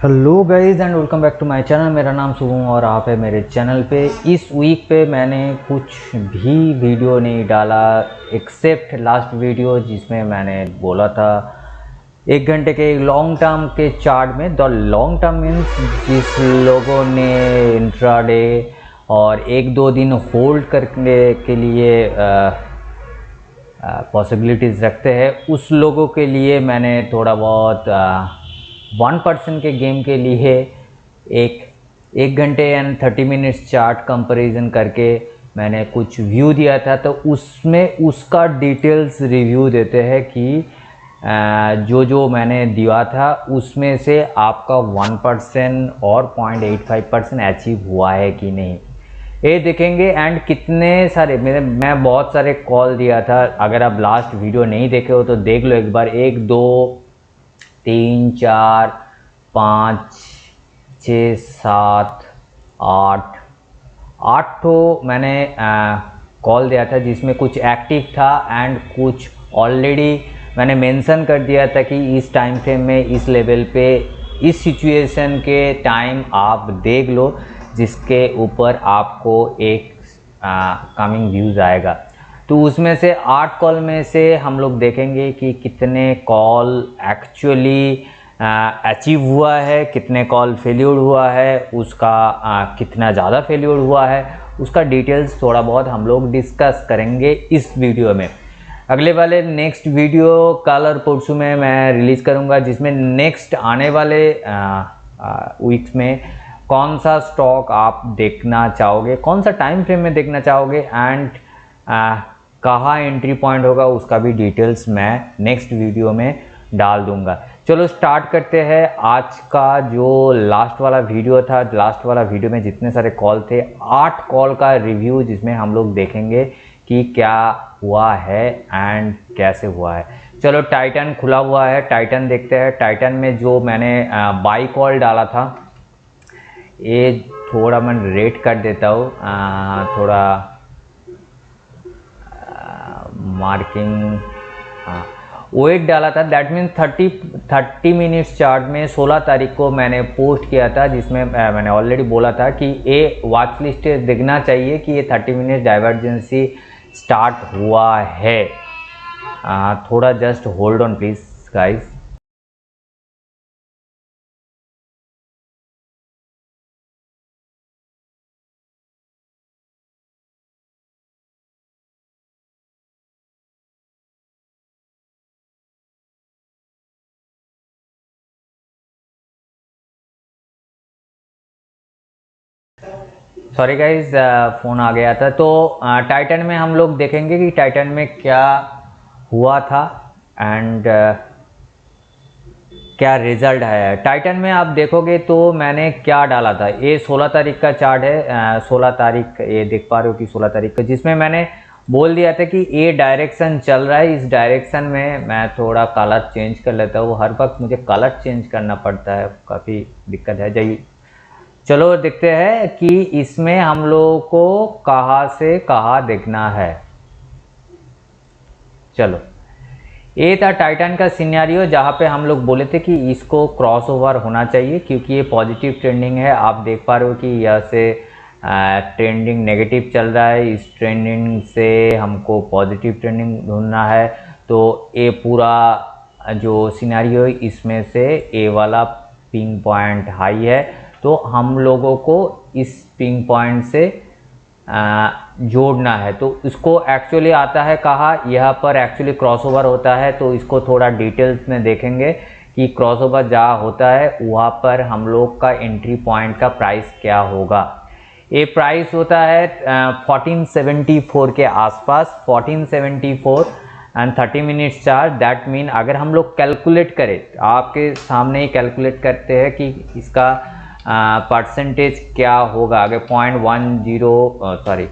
Hello guys and welcome back to my channel. मेरा नाम शुभम और आप है मेरे चैनल पे। इस वीक पे मैंने कुछ भी वीडियो नहीं डाला एक्सेप्ट लास्ट वीडियो जिसमें मैंने बोला था 1 घंटे के लॉन्ग टर्म के चार्ट में। द लॉन्ग टर्म मीन्स जिस लोगों ने इंट्राडे और 1-2 दिन होल्ड करने के लिए पॉसिबिलिटीज़ रखते हैं, उस लोगों के लिए मैंने थोड़ा बहुत 1% के गेम के लिए एक घंटे एंड 30 मिनट्स चार्ट कंपैरिजन करके मैंने कुछ व्यू दिया था। तो उसमें उसका डिटेल्स रिव्यू देते हैं कि जो मैंने दिया था उसमें से आपका 1% और 0.85% अचीव हुआ है कि नहीं, ये देखेंगे। एंड कितने सारे मैं बहुत सारे कॉल दिया था। अगर आप लास्ट वीडियो नहीं देखे हो तो देख लो एक बार। 1 2 3 4 5 6 7 8 तो मैंने कॉल दिया था जिसमें कुछ एक्टिव था एंड कुछ ऑलरेडी मैंने मेंशन कर दिया था कि इस टाइम फ्रेम में इस लेवल पे इस सिचुएशन के टाइम आप देख लो, जिसके ऊपर आपको एक कमिंग व्यूज़ आएगा। तो उसमें से 8 कॉल में से हम लोग देखेंगे कि कितने कॉल एक्चुअली अचीव हुआ है, कितने कॉल फेल्यूर हुआ है, उसका कितना ज़्यादा फेल्यूर हुआ है, उसका डिटेल्स थोड़ा बहुत हम लोग डिस्कस करेंगे इस वीडियो में। अगले वाले नेक्स्ट वीडियो कल और परसों में मैं रिलीज़ करूँगा, जिसमें नेक्स्ट आने वाले वीक्स में कौन सा स्टॉक आप देखना चाहोगे, कौन सा टाइम फ्रेम में देखना चाहोगे एंड कहाँ एंट्री पॉइंट होगा, उसका भी डिटेल्स मैं नेक्स्ट वीडियो में डाल दूंगा। चलो स्टार्ट करते हैं आज का जो लास्ट वाला वीडियो था। लास्ट वाला वीडियो में जितने सारे कॉल थे, 8 कॉल का रिव्यू जिसमें हम लोग देखेंगे कि क्या हुआ है एंड कैसे हुआ है। चलो टाइटन खुला हुआ है, टाइटन देखते हैं। टाइटन में जो मैंने बाई कॉल डाला था, ये थोड़ा मैं रेट कर देता हूँ, थोड़ा मार्किंग वेट डाला था। दैट मीन्स 30 मिनट्स चार्ट में 16 तारीख को मैंने पोस्ट किया था, जिसमें मैंने ऑलरेडी बोला था कि ये वॉच लिस्ट देखना चाहिए कि ये 30 मिनट डाइवर्जेंसी स्टार्ट हुआ है। थोड़ा just hold on please guys. Sorry guys, phone आ गया था। तो टाइटन में हम लोग देखेंगे कि टाइटन में क्या हुआ था एंड क्या रिजल्ट है। टाइटन में आप देखोगे तो मैंने क्या डाला था, ये 16 तारीख का चार्ट है। 16 तारीख ये देख पा रहे हो कि 16 तारीख का, जिसमें मैंने बोल दिया था कि ये डायरेक्शन चल रहा है। इस डायरेक्शन में मैं थोड़ा कलर चेंज कर लेता हूँ। हर वक्त मुझे कलर चेंज करना पड़ता है, काफ़ी दिक्कत है। जाइए चलो देखते हैं कि इसमें हम लोगों को कहाँ से कहाँ देखना है। चलो, ये था टाइटन का सिनेरियो जहाँ पे हम लोग बोले थे कि इसको क्रॉसओवर होना चाहिए, क्योंकि ये पॉजिटिव ट्रेंडिंग है। आप देख पा रहे हो कि यहाँ से ट्रेंडिंग नेगेटिव चल रहा है। इस ट्रेंडिंग से हमको पॉजिटिव ट्रेंडिंग ढूंढना है। तो ये पूरा जो सिनेरियो, इसमें से ए वाला पिंग पॉइंट हाई है, तो हम लोगों को इस पिंग पॉइंट से जोड़ना है। तो इसको एक्चुअली आता है कहाँ, यहाँ पर एक्चुअली क्रॉसओवर होता है। तो इसको थोड़ा डिटेल्स में देखेंगे कि क्रॉसओवर जहाँ होता है वहाँ पर हम लोग का एंट्री पॉइंट का प्राइस क्या होगा। ये प्राइस होता है 1474 के आसपास, 1474 and 30 minutes chart. That mean अगर हम लोग कैलकुलेट करें, आपके सामने ही कैलकुलेट करते हैं कि इसका परसेंटेज क्या होगा। अगर 0.10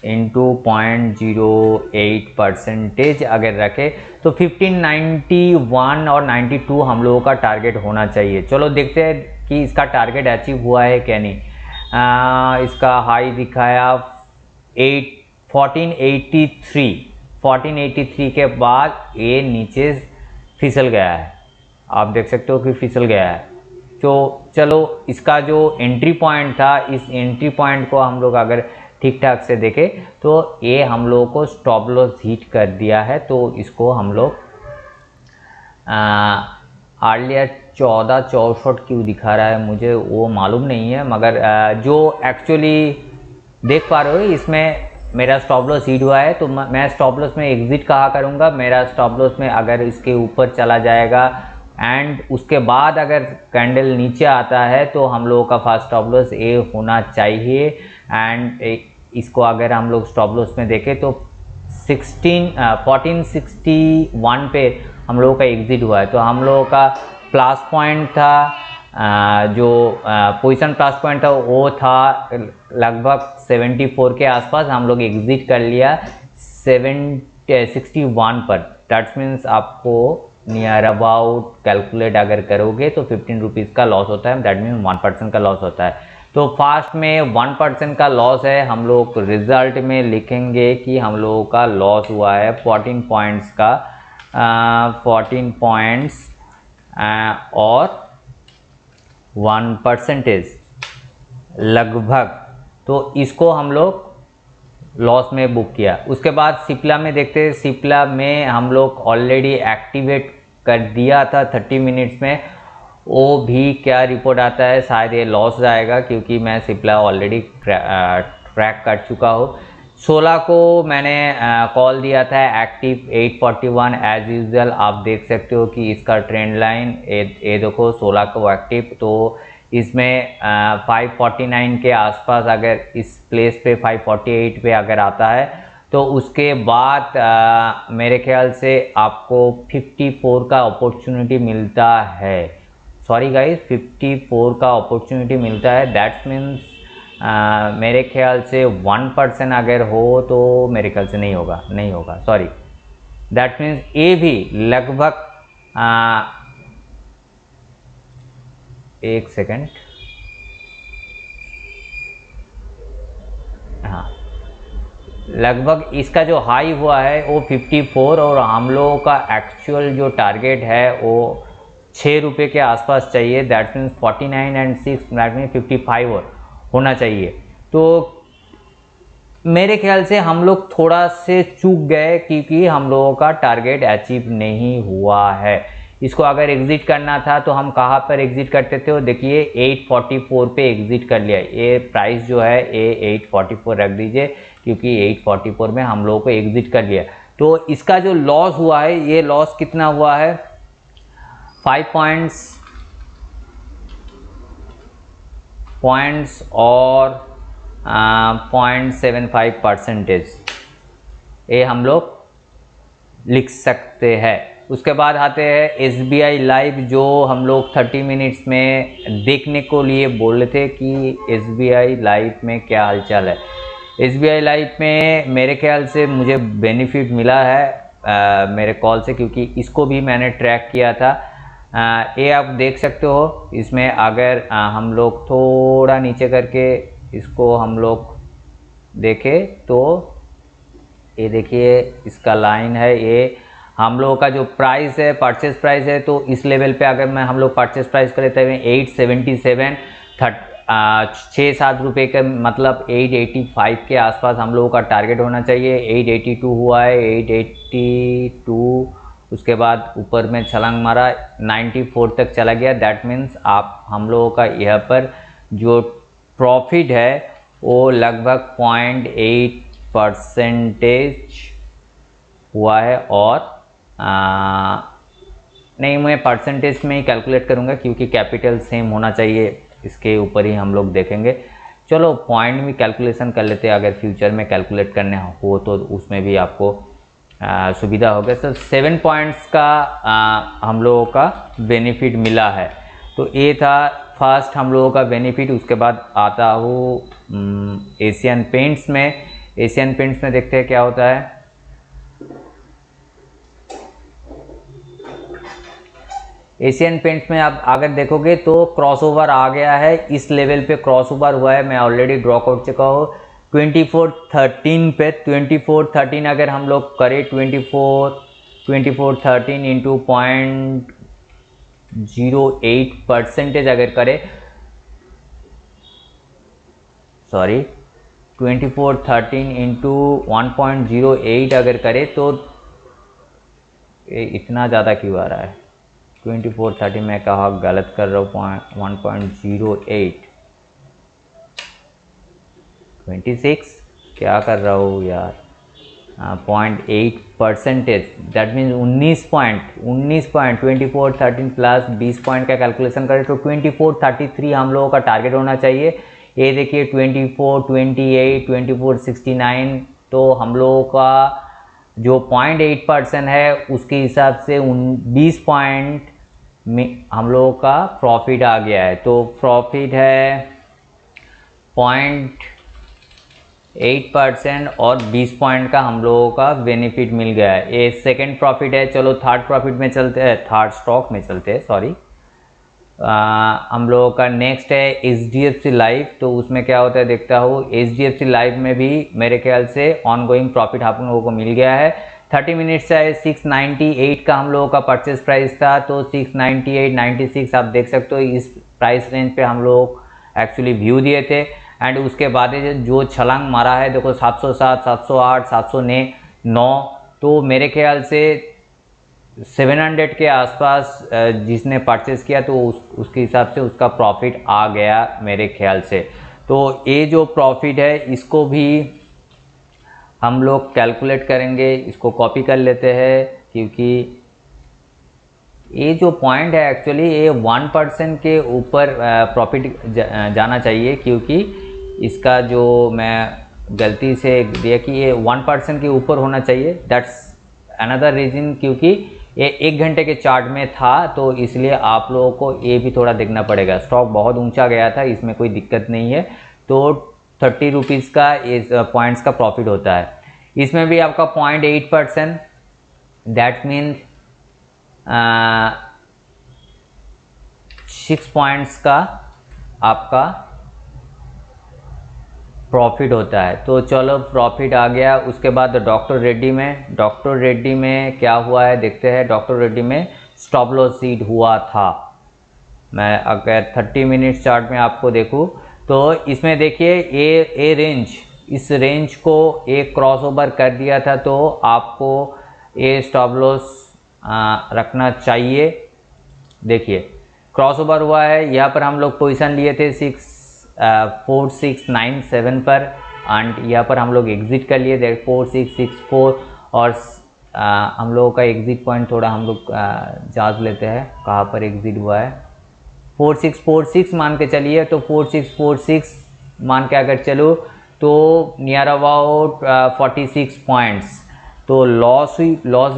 इंटू 0.08% अगर रखे तो 1591 और 92 हम लोगों का टारगेट होना चाहिए। चलो देखते हैं कि इसका टारगेट अचीव हुआ है क्या नहीं। इसका हाई दिखाया 1483 के बाद ये नीचे फिसल गया है। आप देख सकते हो कि फिसल गया है। तो चलो इसका जो एंट्री पॉइंट था, इस एंट्री पॉइंट को हम लोग अगर ठीक ठाक से देखें तो ये हम लोग को स्टॉप लॉस हिट कर दिया है। तो इसको हम लोग अर्लियर 1464 क्यों दिखा रहा है मुझे वो मालूम नहीं है, मगर जो एक्चुअली देख पा रहे हो इसमें मेरा स्टॉप लॉस हिट हुआ है। तो मैं स्टॉप लॉस में एग्जिट कहाँ करूँगा, मेरा स्टॉप लॉस में अगर इसके ऊपर चला जाएगा एंड उसके बाद अगर कैंडल नीचे आता है तो हम लोगों का फर्स्ट स्टॉप लॉस ए होना चाहिए। एंड इसको अगर हम लोग स्टॉप लॉस में देखें तो 1461 पे हम लोगों का एग्जिट हुआ है। तो हम लोगों का प्लस पॉइंट था, जो पोजीशन प्लस पॉइंट था वो था लगभग 74 के आसपास। हम लोग एग्जिट कर लिया 61 पर। दैट्स मीन्स आपको नियर अबाउट कैलकुलेट अगर करोगे तो 15 रुपीज़ का लॉस होता है। दैट मीन्स 1% का लॉस होता है। तो फास्ट में 1% का लॉस है। हम लोग रिजल्ट में लिखेंगे कि हम लोगों का लॉस हुआ है 14 पॉइंट्स का, 14 पॉइंट्स और 1% लगभग। तो इसको हम लोग लॉस में बुक किया। उसके बाद सिप्ला में देखते हैं। सिप्ला में हम लोग ऑलरेडी एक्टिवेट कर दिया था 30 मिनट्स में। वो भी क्या रिपोर्ट आता है, शायद ये लॉस जाएगा क्योंकि मैं सिप्ला ऑलरेडी ट्रैक कर चुका हूँ। 16 को मैंने कॉल दिया था एक्टिव 841 एज यूजुअल। आप देख सकते हो कि इसका ट्रेंड लाइन ये देखो 16 को एक्टिव। तो इसमें 549 के आसपास अगर इस प्लेस पे 548 पे अगर आता है तो उसके बाद मेरे ख्याल से आपको 54 का अपॉर्चुनिटी मिलता है। सॉरी गाइस, 54 का अपॉर्चुनिटी मिलता है। दैट्स मीन्स मेरे ख्याल से 1% अगर हो तो मेरे ख्याल से नहीं होगा सॉरी। दैट मीन्स ये भी लगभग एक सेकेंड, हाँ, लगभग इसका जो हाई हुआ है वो 54 और हम लोगों का एक्चुअल जो टारगेट है वो 6 रुपये के आसपास चाहिए। That means 49 and 6 that means 55 और होना चाहिए। तो मेरे ख्याल से हम लोग थोड़ा से चूक गए क्योंकि हम लोगों का टारगेट अचीव नहीं हुआ है। इसको अगर एग्जिट करना था तो हम कहाँ पर एग्जिट करते थे, देखिए 844 पे एग्जिट कर लिया। ये प्राइस जो है ये 844 रख दीजिए क्योंकि 844 में हम लोगों को एग्जिट कर लिया। तो इसका जो लॉस हुआ है, ये लॉस कितना हुआ है, 5 पॉइंट्स और 0.75%, ये हम लोग लिख सकते हैं। उसके बाद आते हैं SBI लाइव, जो हम लोग 30 मिनट्स में देखने को लिए बोल रहे थे कि SBI लाइव में क्या हालचाल है। SBI लाइव में मेरे ख्याल से मुझे बेनिफिट मिला है मेरे कॉल से, क्योंकि इसको भी मैंने ट्रैक किया था। ये आप देख सकते हो। इसमें अगर हम लोग थोड़ा नीचे करके इसको हम लोग देखें तो ये देखिए इसका लाइन है। ये हम लोगों का जो प्राइस है, परचेस प्राइस है, तो इस लेवल पे अगर मैं हम लोग परचेस प्राइस कर लेते हैं 877, 6-7 रुपये का मतलब 885 के आसपास हम लोगों का टारगेट होना चाहिए। 882 हुआ है, 882, उसके बाद ऊपर में छलांग मारा 94 तक चला गया। दैट मीन्स आप हम लोगों का यहाँ पर जो प्रॉफिट है वो लगभग 0.8% हुआ है। और नहीं, मैं परसेंटेज में ही कैलकुलेट करूँगा क्योंकि कैपिटल सेम होना चाहिए, इसके ऊपर ही हम लोग देखेंगे। चलो पॉइंट में कैलकुलेशन कर लेते हैं, अगर फ्यूचर में कैलकुलेट करने हो तो उसमें भी आपको सुविधा होगा। तो 7 पॉइंट्स का हम लोगों का बेनिफिट मिला है। तो ये था फर्स्ट हम लोगों का बेनिफिट। उसके बाद आता हूँ एशियन पेंट्स में। एशियन पेंट्स में देखते हैं क्या होता है। एशियन पेंट्स में आप अगर देखोगे तो क्रॉसओवर आ गया है, इस लेवल पे क्रॉसओवर हुआ है। मैं ऑलरेडी ड्रॉ कर चुका हूँ 2413 पे। 2413 अगर हम लोग करें 2413 इंटू 0.8 1.08% अगर करे, सॉरी 2413 इंटू 1.08 अगर करे तो इतना ज़्यादा क्यों आ रहा है। 2430 में कहा गलत कर रहा हूँ, 1.08 26 क्या कर रहा हूँ यार, 0.8%, that means 19 point 2413 plus 20 point का कैलकुलेशन करें तो 2433 हम लोगों का टारगेट होना चाहिए। ये देखिए 2428 2469, तो हम लोगों का जो 0.8% है उसके हिसाब से 20 पॉइंट में हम लोगों का प्रॉफिट आ गया है। तो प्रॉफिट है 0.8% और 20 पॉइंट का हम लोगों का बेनिफिट मिल गया है। ये सेकंड प्रॉफिट है। चलो थर्ड प्रॉफिट में चलते हैं, थर्ड स्टॉक में चलते हैं, सॉरी। हम लोगों का नेक्स्ट है HDFC लाइफ। तो उसमें क्या होता है देखता हूँ। HDFC लाइफ में भी मेरे ख्याल से ऑनगोइंग प्रॉफिट आप लोगों को मिल गया है। 30 मिनट से 698 का हम लोगों का परचेस प्राइस था, तो 698.96 आप देख सकते हो, इस प्राइस रेंज पे हम लोग एक्चुअली व्यू दिए थे। एंड उसके बाद जो छलांग मारा है देखो 707, 708, 709, तो मेरे ख्याल से 700 के आसपास जिसने परचेस किया तो उसके हिसाब से उसका प्रॉफिट आ गया मेरे ख्याल से। तो ये जो प्रॉफिट है इसको भी हम लोग कैलकुलेट करेंगे, इसको कॉपी कर लेते हैं, क्योंकि ये जो पॉइंट है एक्चुअली ये 1% के ऊपर प्रॉफिट जाना चाहिए, क्योंकि इसका जो मैं गलती से दिया कि ये 1% के ऊपर होना चाहिए। दैट्स अनदर रीज़न, क्योंकि ये 1 घंटे के चार्ट में था, तो इसलिए आप लोगों को ये भी थोड़ा देखना पड़ेगा। स्टॉक बहुत ऊंचा गया था, इसमें कोई दिक्कत नहीं है। तो 30 रुपीज़ का इस पॉइंट्स का प्रॉफिट होता है। इसमें भी आपका 0.8%, दैट मीन्स 6 पॉइंट्स का आपका प्रॉफिट होता है। तो चलो प्रॉफिट आ गया। उसके बाद डॉक्टर रेड्डी में क्या हुआ है देखते हैं। डॉक्टर रेड्डी में स्टॉप लॉस सीट हुआ था। मैं अगर 30 मिनट चार्ट में आपको देखूं तो इसमें देखिए ये रेंज, इस रेंज को एक क्रॉसओवर कर दिया था, तो आपको ये स्टॉप लॉस रखना चाहिए। देखिए क्रॉसओवर हुआ है, यहाँ पर हम लोग पोजीशन लिए थे 4697 पर, एंड यहाँ पर हम लोग एग्जिट कर लिए थे 4664, और हम लोगों का एग्जिट पॉइंट थोड़ा हम लोग जांच लेते हैं कहाँ पर एग्जिट हुआ है। 4646 मान के चलिए, तो 4646 मान के अगर चलो तो नियर अबाउट 46 पॉइंट्स, तो लॉस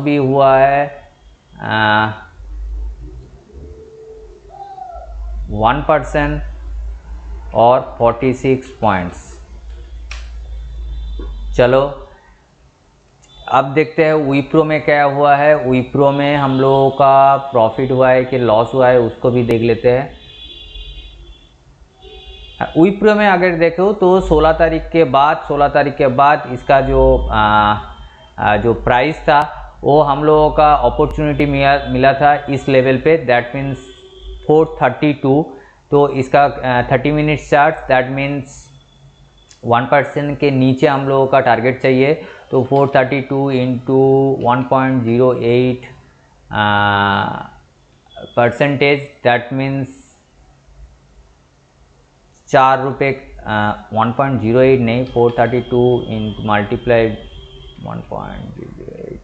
भी हुआ है 1% और 46 पॉइंट्स। चलो अब देखते हैं विप्रो में क्या हुआ है। विप्रो में हम लोगों का प्रॉफिट हुआ है कि लॉस हुआ है, उसको भी देख लेते हैं। विप्रो में अगर देखो तो 16 तारीख के बाद इसका जो प्राइस था वो हम लोगों का अपॉर्चुनिटी मिला था इस लेवल पे, दैट मीन्स 432। तो इसका 30 मिनट चार्ट, दैट मीन्स 1% के नीचे हम लोगों का टारगेट चाहिए। तो 432 इंटू 1.08 परसेंटेज, दैट मीन्स 4 रुपये, 1.08 नहीं, 432 इंटू मल्टीप्लाइड 1.08,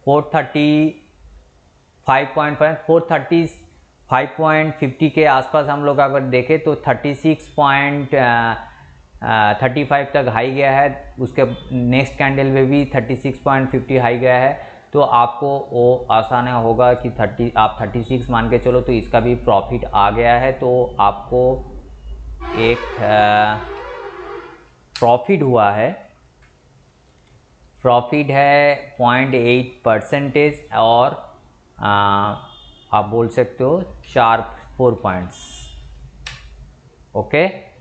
435.50 के आसपास हम लोग अगर देखें तो 36.35 तक हाई गया है। उसके नेक्स्ट कैंडल में भी 36.50 हाई गया है। तो आपको वो आसान होगा कि आप 36 मान के चलो, तो इसका भी प्रॉफिट आ गया है। तो आपको एक प्रॉफिट हुआ है, प्रॉफिट है 0.8% और आप बोल सकते हो 4 पॉइंट्स। ओके,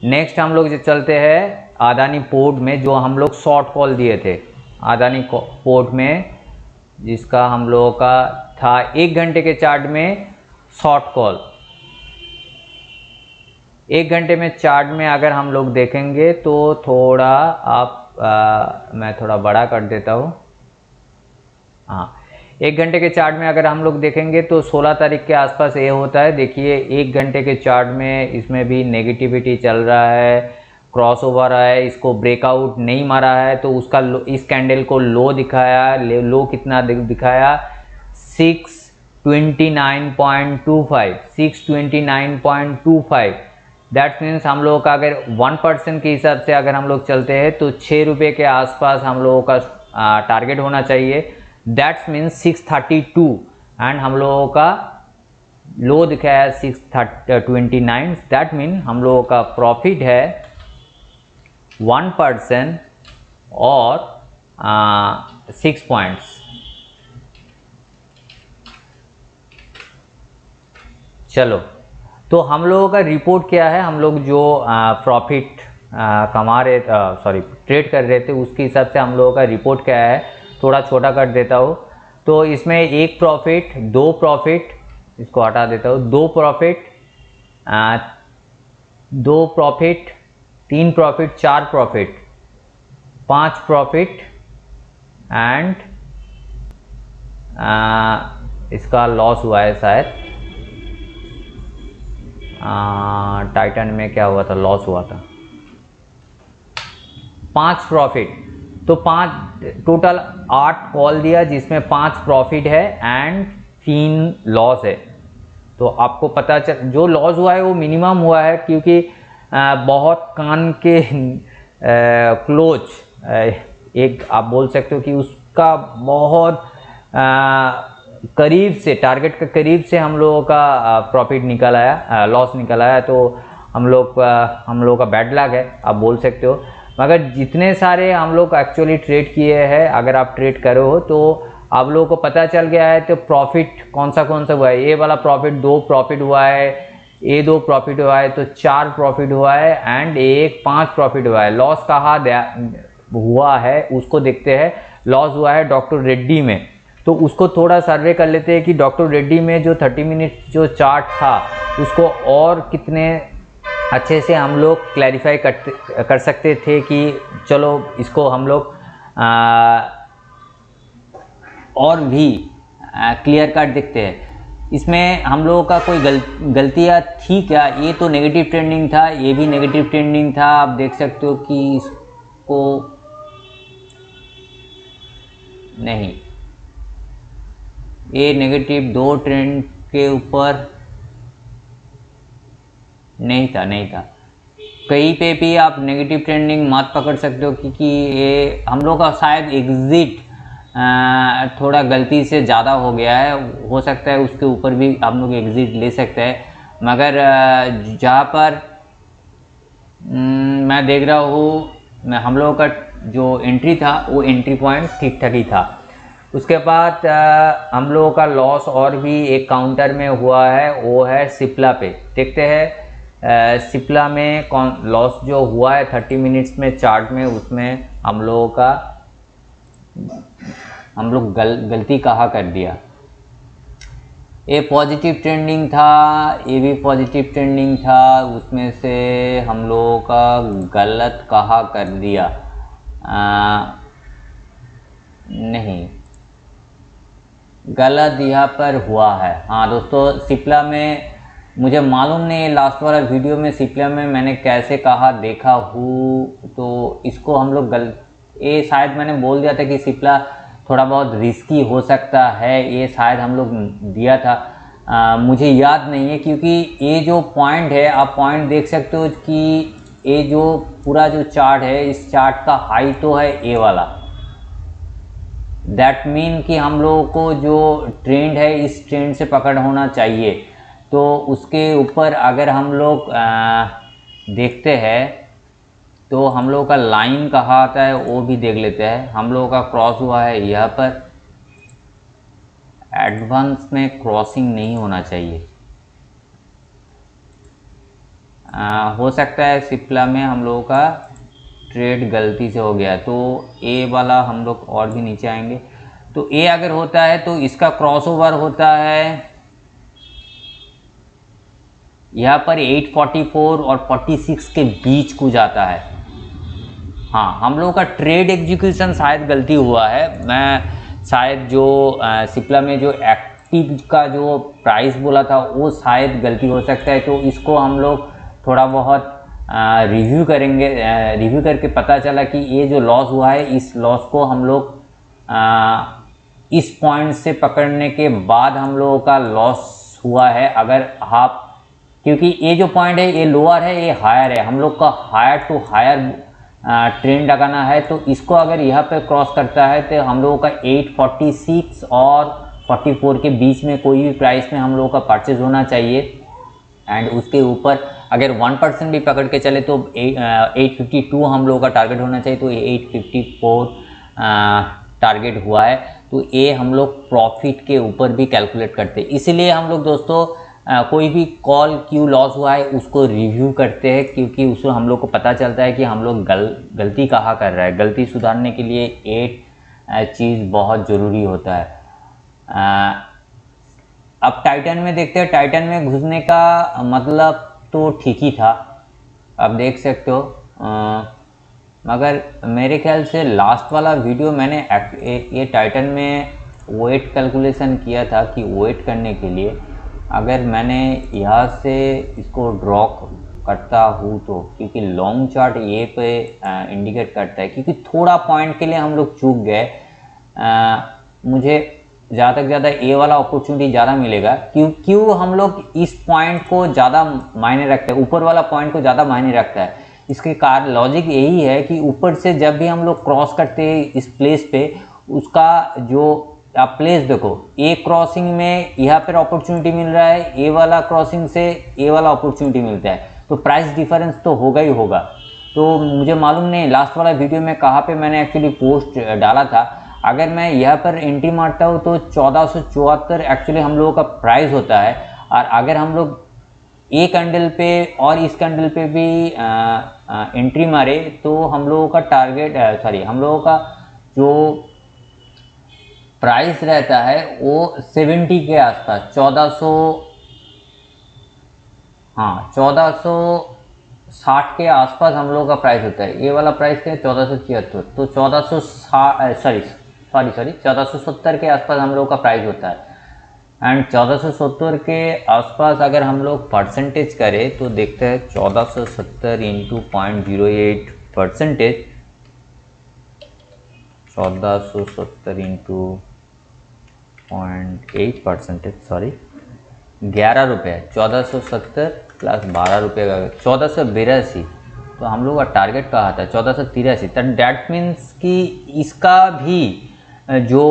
नेक्स्ट हम लोग चलते हैं अदानी पोर्ट में, जो हम लोग शॉर्ट कॉल दिए थे अदानी पोर्ट में, जिसका हम लोगों का था 1 घंटे के चार्ट में शॉर्ट कॉल। 1 घंटे में चार्ट में अगर हम लोग देखेंगे तो थोड़ा मैं थोड़ा बड़ा कर देता हूँ। हाँ, 1 घंटे के चार्ट में अगर हम लोग देखेंगे तो 16 तारीख के आसपास ये होता है। देखिए 1 घंटे के चार्ट में इसमें भी नेगेटिविटी चल रहा है, क्रॉस ओवर है, इसको ब्रेकआउट नहीं मारा है तो उसका इस कैंडल को लो दिखाया। लो कितना दिखाया? 629.25, 629.25। दैट मीन्स हम लोगों का अगर 1% के हिसाब से अगर हम लोग चलते हैं तो 6 रुपये के आसपास हम लोगों का टारगेट होना चाहिए। दैट्स मीन्स 632 एंड हम लोगों का लो दिखाया 629। दैट मीन हम लोगों का प्रॉफिट है 1% और 6 पॉइंट्स। चलो, तो हम लोगों का रिपोर्ट क्या है? हम लोग जो प्रॉफिट कमा रहे ट्रेड कर रहे थे उसके हिसाब से हम लोगों का रिपोर्ट क्या है, थोड़ा छोटा कर देता हूँ। तो इसमें 1 प्रॉफिट, 2 प्रॉफिट, इसको हटा देता हूँ, 2 profit, 2 profit, 3 profit, 4 profit, 5 profit and इसका लॉस हुआ है शायद। टाइटन में क्या हुआ था? लॉस हुआ था। 5 प्रॉफिट, तो 5 टोटल 8 कॉल दिया जिसमें 5 प्रॉफिट है एंड 3 लॉस है। तो आपको पता चल, जो लॉस हुआ है वो मिनिमम हुआ है क्योंकि बहुत कान के क्लोज एक आप बोल सकते हो कि उसका बहुत करीब से, टारगेट के करीब से हम लोगों का प्रॉफिट निकल आया, लॉस निकल आया। तो हम लोग का बैड लक है आप बोल सकते हो। मगर जितने सारे हम लोग एक्चुअली ट्रेड किए हैं, अगर आप ट्रेड करो हो तो आप लोगों को पता चल गया है तो प्रॉफिट कौन सा हुआ है। ये वाला प्रॉफिट 2 प्रॉफिट हुआ है, ये 2 प्रॉफिट हुआ है, तो 4 प्रॉफिट हुआ है एंड एक 5 प्रॉफिट हुआ है। लॉस कहाँ हुआ है उसको देखते हैं। लॉस हुआ है डॉक्टर रेड्डी में, तो उसको थोड़ा सर्वे कर लेते हैं कि डॉक्टर रेड्डी में जो 30 मिनट जो चार्ट था उसको और कितने अच्छे से हम लोग क्लैरिफाई कर सकते थे कि चलो इसको हम लोग और भी क्लियर कट देखते हैं। इसमें हम लोगों का कोई गलतियाँ थी क्या? ये तो नेगेटिव ट्रेंडिंग था, ये भी नेगेटिव ट्रेंडिंग था। आप देख सकते हो कि इसको नहीं, ये नेगेटिव 2 ट्रेंड के ऊपर नहीं था। कहीं पे भी आप नेगेटिव ट्रेंडिंग मत पकड़ सकते हो क्योंकि ये हम लोग का शायद एग्जिट थोड़ा गलती से ज़्यादा हो गया है। हो सकता है उसके ऊपर भी हम लोग एग्जिट ले सकते हैं। मगर जहाँ पर मैं देख रहा हूँ हम लोगों का जो एंट्री था वो एंट्री पॉइंट ठीक ठाक ही था। उसके बाद हम लोगों का लॉस और भी एक काउंटर में हुआ है, वो है सिप्ला पे। देखते हैं सिप्ला में कौन लॉस जो हुआ है 30 मिनट्स में चार्ट में, उसमें हम लोग गलती कहाँ कर दिया। ये पॉजिटिव ट्रेंडिंग था, ये भी पॉजिटिव ट्रेंडिंग था, उसमें से हम लोगों का गलत कहाँ कर दिया? नहीं, गलत यहाँ पर हुआ है। हाँ दोस्तों, सिप्ला में मुझे मालूम नहीं, लास्ट वाला वीडियो में सिप्ला में मैंने कैसे कहा देखा हूँ, तो इसको हम लोग ये शायद मैंने बोल दिया था कि सिप्ला थोड़ा बहुत रिस्की हो सकता है, ये शायद हम लोग दिया था। मुझे याद नहीं है क्योंकि ये जो पॉइंट है, आप पॉइंट देख सकते हो कि ये जो पूरा जो चार्ट है, इस चार्ट का हाई तो है ए वाला। दैट मीन कि हम लोगों को जो ट्रेंड है इस ट्रेंड से पकड़ होना चाहिए। तो उसके ऊपर अगर हम लोग देखते हैं तो हम लोगों का लाइन कहाँ आता है वो भी देख लेते हैं। हम लोगों का क्रॉस हुआ है यहाँ पर, एडवांस में क्रॉसिंग नहीं होना चाहिए। हो सकता है सिप्ला में हम लोगों का ट्रेड गलती से हो गया, तो ए वाला हम लोग और भी नीचे आएंगे तो ए अगर होता है तो इसका क्रॉसओवर होता है यहाँ पर 844 और 46 के बीच को जाता है। हाँ, हम लोगों का ट्रेड एग्जीक्यूशन शायद गलती हुआ है। मैं शायद जो सिप्ला में जो एक्टिव का जो प्राइस बोला था वो शायद गलती हो सकता है, तो इसको हम लोग थोड़ा बहुत रिव्यू करेंगे। रिव्यू करके पता चला कि ये जो लॉस हुआ है, इस लॉस को हम लोग इस पॉइंट से पकड़ने के बाद हम लोगों का लॉस हुआ है। अगर आप, क्योंकि ये जो पॉइंट है ये लोअर है, ये हायर है, हम लोग का हायर टू हायर ट्रेंड लगाना है, तो इसको अगर यहाँ पे क्रॉस करता है तो हम लोगों का 846 और 44 के बीच में कोई भी प्राइस में हम लोगों का परचेज होना चाहिए। एंड उसके ऊपर अगर 1% भी पकड़ के चले तो 852 हम लोगों का टारगेट होना चाहिए, तो 854 टारगेट हुआ है। तो ये हम लोग प्रॉफिट के ऊपर भी कैलकुलेट करते हैं, इसलिए हम लोग दोस्तों कोई भी कॉल क्यों लॉस हुआ है उसको रिव्यू करते हैं, क्योंकि उसमें हम लोग को पता चलता है कि हम लोग गलती कहाँ कर रहा है। गलती सुधारने के लिए एक चीज़ बहुत ज़रूरी होता है। अब टाइटन में देखते हैं। टाइटन में घुसने का मतलब तो ठीक ही था, आप देख सकते हो, मगर मेरे ख्याल से लास्ट वाला वीडियो मैंने ये टाइटन में वेट कैलकुलेशन किया था कि वेट करने के लिए अगर मैंने यहाँ से इसको ड्रॉ करता हूँ तो, क्योंकि लॉन्ग चार्ट ये पे इंडिकेट करता है, क्योंकि थोड़ा पॉइंट के लिए हम लोग चूक गए। मुझे ज़्यादा से ज़्यादा ए वाला अपॉर्चुनिटी ज़्यादा मिलेगा। क्यों हम लोग इस पॉइंट को ज़्यादा मायने रखते हैं, ऊपर वाला पॉइंट को ज़्यादा मायने रखता है? इसके कारण लॉजिक यही है कि ऊपर से जब भी हम लोग क्रॉस करते हैं इस प्लेस पे, उसका जो आप प्लेस देखो, ए क्रॉसिंग में यहाँ पर अपॉर्चुनिटी मिल रहा है, ए वाला क्रॉसिंग से ए वाला अपॉर्चुनिटी मिलता है, तो प्राइस डिफरेंस तो होगा ही होगा। तो मुझे मालूम नहीं लास्ट वाला वीडियो में कहाँ पे मैंने एक्चुअली पोस्ट डाला था। अगर मैं यहाँ पर एंट्री मारता हूँ तो 1474 एक्चुअली हम लोगों का प्राइस होता है, और अगर हम लोग ए कैंडल पे और इस कैंडल पे भी एंट्री मारे तो हम लोगों का टारगेट हम लोगों का जो प्राइस रहता है वो 70 के आसपास, 1460 के आसपास हम लोगों का प्राइस होता है। ये वाला प्राइस क्या है, 1476, तो 1470 के आसपास हम लोगों का प्राइस होता है। एंड 1470 के आसपास अगर हम लोग परसेंटेज करें तो देखते हैं 1470 इंटू 0.08 परसेंटेज, 1470 इंटू 0.8 परसेंटेज, 11 रुपये, 1470 प्लस 12 रुपये का 1482। तो हम लोग का टारगेट कहा था 1483। तो डैट मीन्स कि इसका भी जो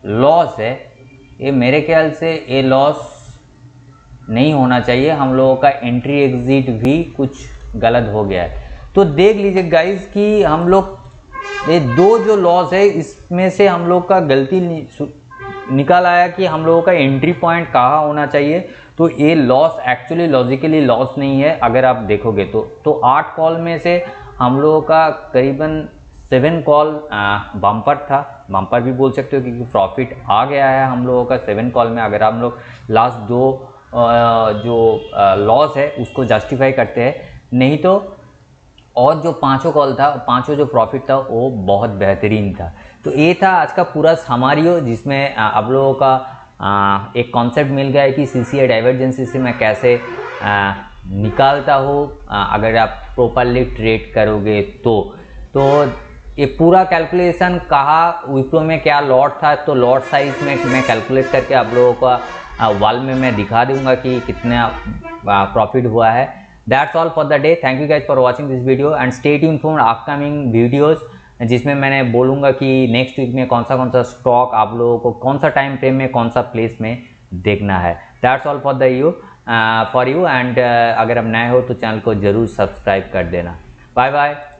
लॉस है, ये मेरे ख्याल से ये लॉस नहीं होना चाहिए। हम लोगों का एंट्री एग्जिट भी कुछ गलत हो गया है। तो देख लीजिए गाइस कि हम लोग ये दो जो लॉस है इसमें से हम लोग का गलती निकल आया कि हम लोगों का एंट्री पॉइंट कहाँ होना चाहिए। तो ये लॉस एक्चुअली लॉजिकली लॉस नहीं है अगर आप देखोगे तो 8 कॉल में से हम लोगों का करीबन 7 कॉल बम्पर था, बम्पर भी बोल सकते हो क्योंकि प्रॉफिट आ गया है हम लोगों का 7 कॉल में। अगर हम लोग लास्ट 2 जो लॉस है उसको जस्टिफाई करते हैं, नहीं तो और जो 5 कॉल था, 5 जो प्रॉफिट था वो बहुत बेहतरीन था। तो ये था आज का पूरा समारियो, जिसमें आप लोगों का एक कॉन्सेप्ट मिल गया है कि CCI डाइवर्जेंसी से मैं कैसे निकालता हूँ अगर आप प्रॉपरली ट्रेड करोगे तो ये पूरा कैलकुलेशन कहा विप्रो में क्या लॉट था, तो लॉट साइज में मैं कैलकुलेट करके आप लोगों का वॉल में मैं दिखा दूंगा कि कितना प्रॉफिट हुआ है। That's all for the day. Thank you guys for watching this video and stay tuned for upcoming videos, जिसमें मैंने बोलूँगा कि नेक्स्ट वीक में कौन सा स्टॉक आप लोगों को कौन सा टाइम फ्रेम में कौन सा प्लेस में देखना है। That's all for you and अगर आप नए हो तो चैनल को ज़रूर सब्सक्राइब कर देना। Bye bye.